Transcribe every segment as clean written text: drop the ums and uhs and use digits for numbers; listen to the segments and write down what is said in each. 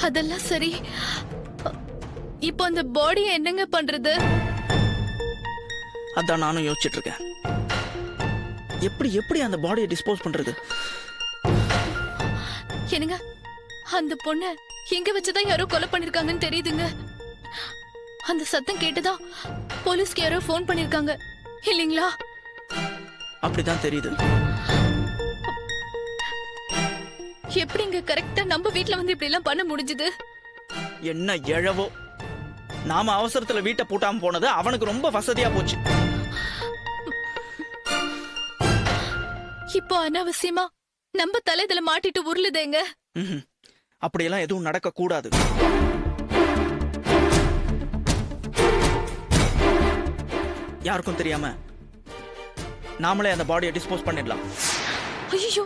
அதெல்லாம் சரி. இப்போ அந்த பாடியை என்னங்க பண்றது? அதான் நானும் யோசிச்சுட்டு இருக்கேன். எப்படி எப்படி அந்த பாடியை டிஸ்போஸ் பண்றது? என்னங்க, அந்த பொண்ண எங்க வச்சுதான் யாரோ கொலை பண்ணிருக்காங்கன்னு தெரியுதுங்க. அந்த சத்தம் கேட்டுதான் போலீஸ்க்கு யாரோ போன் பண்ணிருக்காங்க இல்லீங்களா? அப்படிதான் தெரியுது. எப்படிங்க கரெக்டா நம்ம வீட்ல வந்து இப்படி எல்லாம் பண்ண முடிஞ்சது? என்ன எழவோ, நாம அவசரத்துல வீட்டை பூட்டாம போனது அவனுக்கு ரொம்ப வசதியா போச்சு. இப்போ அனாவசியமா நம்ம தலையில மாட்டிட்டு உருளுதேங்க. அப்படியெல்லாம் எதுவும் நடக்க கூடாது. யாருக்கும் தெரியாம நாமளே அந்த பாடியை டிஸ்போஸ் பண்ணிடலாம். ஐயோ,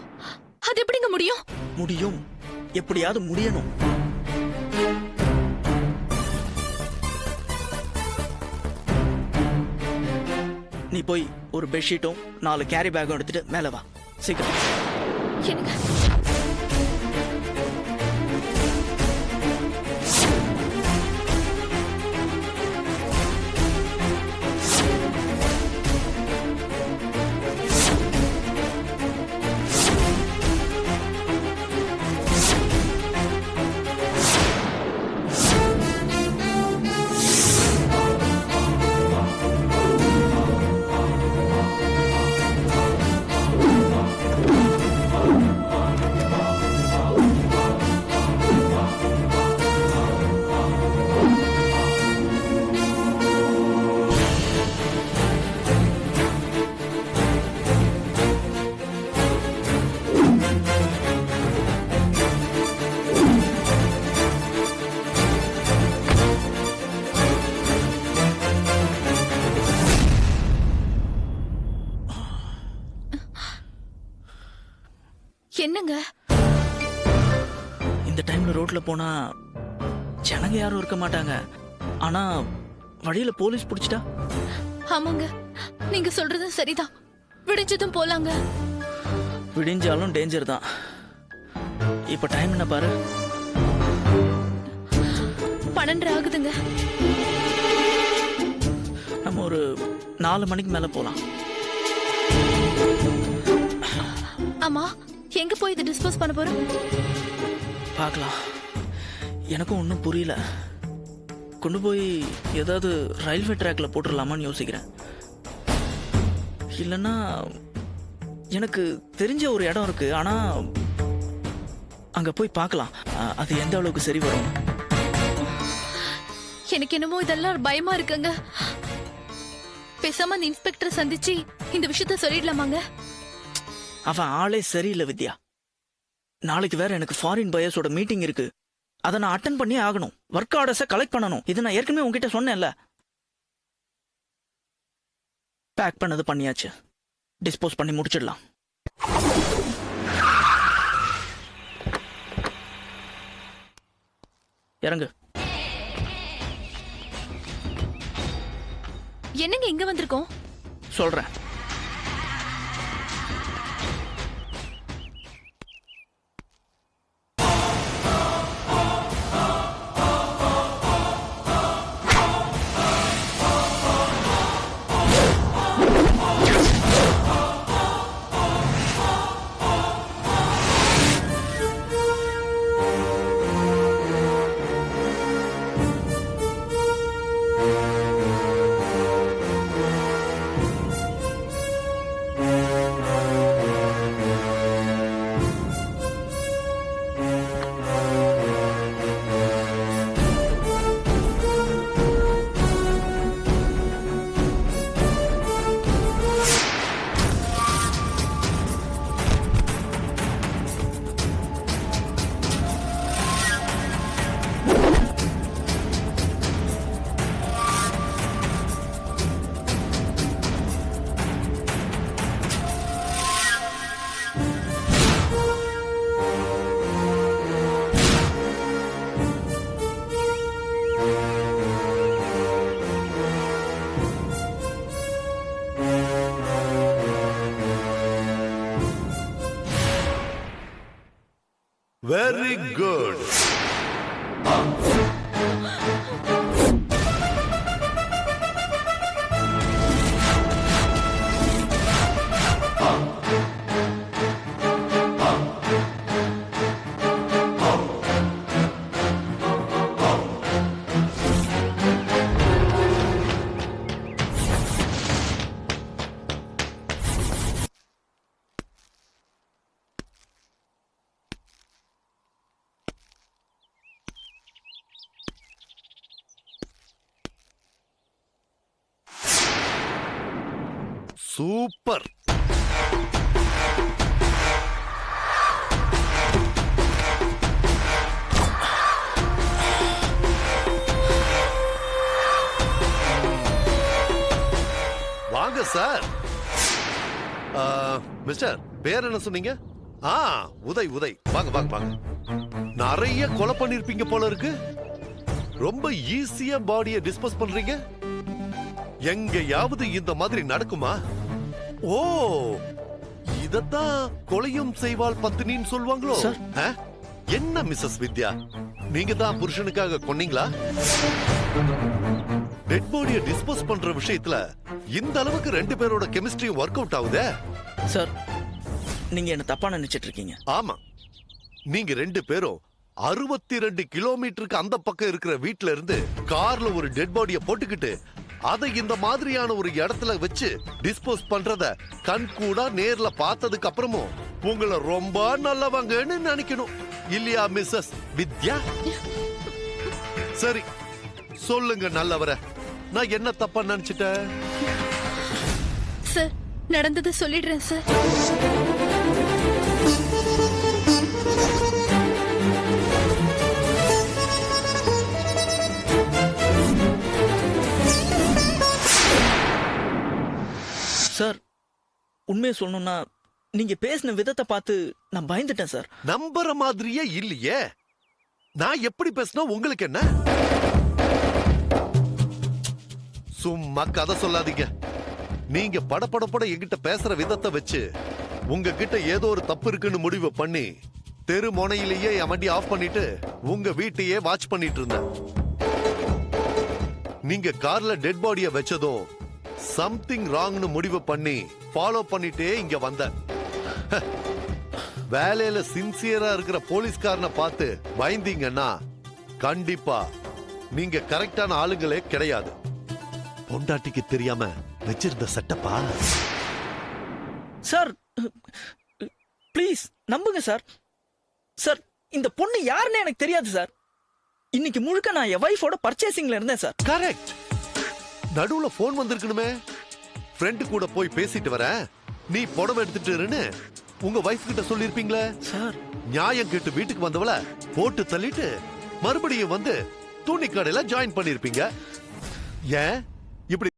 அது எப்படிங்க முடியும்? முடியும், எப்படியாவது முடியணும். நீ போய் ஒரு பெட்ஷீட்டும் 4 கேரி பேக்கும் எடுத்துட்டு மேல வா, சீக்கிரம். என்னங்க, என்னங்க இந்த டைம்ல ரோட்ல போனா ஜனங்க யாரும் இருக்க மாட்டாங்க. ஆனா வழியில போலீஸ் பிடிச்சிட்டா? ஆமாங்க, நீங்க சொல்றது சரிதான். விடிஞ்சதும் போலாங்க. விடிஞ்சாலும் டேஞ்சர் தான். இப்ப டைம் என்ன பாரு, 12 ஆகுதுங்க. நம்ம ஒரு 4 மணிக்கு மேல போலாம். ஆமா, எங்க போய் இதை டிஸ்போஸ் பண்ண போறோம்? பார்க்கலாம். எனக்கும் ஒன்றும் புரியல. கொண்டு போய் ஏதாவது ரயில்வே ட்ராக்ல போட்டுடலாமான்னு யோசிக்கிறேன். இல்லைன்னா எனக்கு தெரிஞ்ச ஒரு இடம் இருக்கு, ஆனா அங்க போய் பார்க்கலாம் அது எந்த அளவுக்கு சரி வரும். எனக்கு என்னமோ இதெல்லாம் பயமா இருக்குங்க. பேசாம அந்த இன்ஸ்பெக்டர் சந்திச்சு இந்த விஷயத்த சொல்லிடலாமாங்க? அவன் ஆளே சரியில்லை வித்யா. நாளைக்கு வேற எனக்கு ஃபாரின் பயர்ஸோட மீட்டிங் இருக்கு. அதை நான் அட்டன் பண்ணி ஆகணும். ஒர்க் ஆர்டர்ஸை கலெக்ட் பண்ணணும். இது நான் ஏற்கனவே உங்ககிட்ட சொன்னேன்ல. பேக் பண்ணது பண்ணியாச்சு. டிஸ்போஸ் பண்ணி முடிச்சிடலாம். இறங்கு. என்னங்க இங்க வந்திருக்கோம்? சொல்றேன். Very good. சூப்பர். வாங்க சார். மிஸ்டர், பேர் என்ன சொன்னீங்க? உதய். உதய், வாங்க வாங்க வாங்க. நிறைய கொலை பண்ணிருப்பீங்க போல இருக்கு. ரொம்ப ஈஸியா பாடியை டிஸ்போஸ் பண்றீங்க. எங்கயாவது இந்த மாதிரி நடக்குமா? ஓ, இதத்தான் கொலையும் செய்வாள் பத்தினின்னு சொல்வாங்களோ? என்ன மிஸ்ஸஸ் வித்யா, நீங்க தான் புருஷனுக்காக கொன்னீங்களா? டெட் பாடியை டிஸ்போஸ் பண்ற விஷயத்துல இந்த அளவுக்கு ரெண்டு பேரோட கெமிஸ்ட்ரி ஒர்க் அவுட் ஆகுதே. சார், நீங்க என்ன தப்பா நினைச்சிட்டு இருக்கீங்க. ஆமா, நீங்க ரெண்டு பேரும் 62 கிலோமீட்டருக்கு அந்த பக்கம் இருக்கிற வீட்ல இருந்து கார்ல ஒரு டெட் பாடியை போட்டுக்கிட்டு அதை இந்த மாதிரியான ஒரு இடத்துல வச்சு டிஸ்போஸ் பண்றத கண் கூட நேர்ல பார்த்ததுக்கு அப்புறமும் உங்களை ரொம்ப நல்லவங்கன்னு நினைக்கணும் இல்லையா மிஸ்ஸஸ் வித்யா? சரி, சொல்லுங்க நல்லவர, நான் என்ன தப்பா நினைச்சிட்டேன்? சார், நடந்தது சொல்லிடுறேன் சார். சார், உண்மையை சொல்லணும்னா நீங்க பேசின விதத்தை பார்த்து நான் பயந்துட்டேன் சார். நம்புற மாதிரியே இல்லையே. நான் எப்படி பேசினா உங்களுக்கு என்ன? சும்மா கதை சொல்லாதீங்க. நீங்க படபடப்பட என்கிட்ட பேசுற விதத்தை வச்சு உங்ககிட்ட ஏதோ ஒரு தப்பு இருக்குன்னு முடிவு பண்ணி தெரு முனையிலேயே என் வண்டி ஆஃப் பண்ணிட்டு உங்க வீட்டையே வாட்ச் பண்ணிட்டு இருந்தேன். நீங்க கார்ல டெட் பாடிய வச்சதும் சம்திங் ராங்னு முடிவு பண்ணி ஃபாலோ பண்ணிட்டே இங்க வந்தேன். வேலையில சின்சியரா இருக்கிற போலீஸ்காரனை பார்த்து பயந்தீங்கன்னா கண்டிப்பா நீங்க கரெக்டான ஆளுங்களே கிடையாது. பொண்டாட்டிக்கு தெரியாம வச்சிருந்த செட்டப்பா. சார், ப்ளீஸ் நம்புங்க சார். சார், இந்த பொண்ணு யாருன்னு எனக்கு தெரியாது சார். இன்னைக்கு முழுக்க நான் என் வைஃபோட பர்ச்சேசிங்ல இருந்தேன் சார். கரெக்ட். நடுவுல போன் வந்திருக்கணுமே. ஃப்ரெண்டு கூட போய் பேசிட்டு வரேன், நீ புடவை எடுத்துட்டு இருன்னு உங்க வைஃப் கிட்ட சொல்லிருப்பீங்களே சார். நியாயம் கேட்டு வீட்டுக்கு வந்தவள போட்டு தள்ளிட்டு மறுபடியும் வந்து துணி கடையில ஜாயின் பண்ணிருப்பீங்க. ஏன் இப்படி?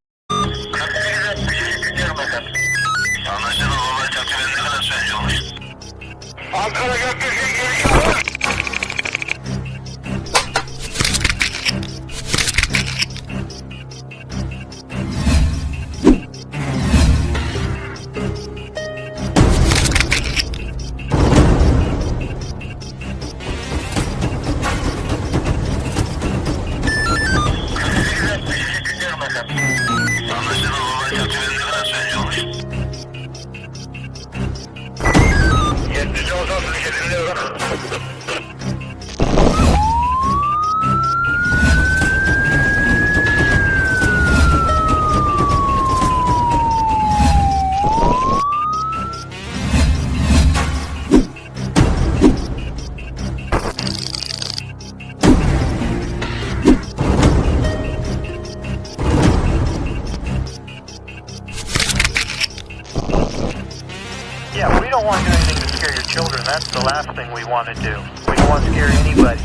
Yeah, we don't want to do anything to scare your children. That's the last thing we want to do. We don't want to scare anybody.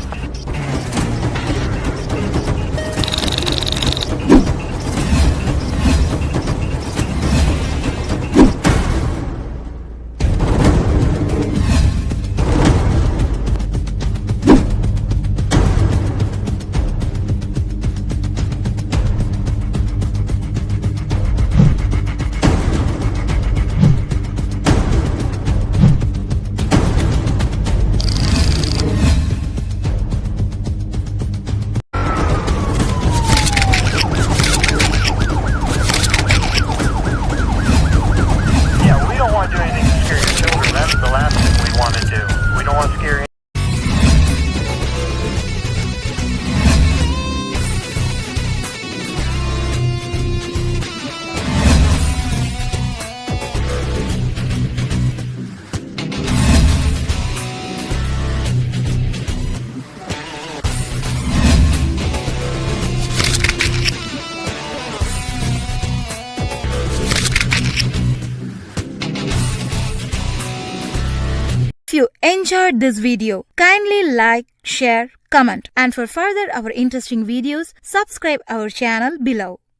If you enjoyed this video, kindly like, share, comment, and for further our interesting videos, subscribe our channel below.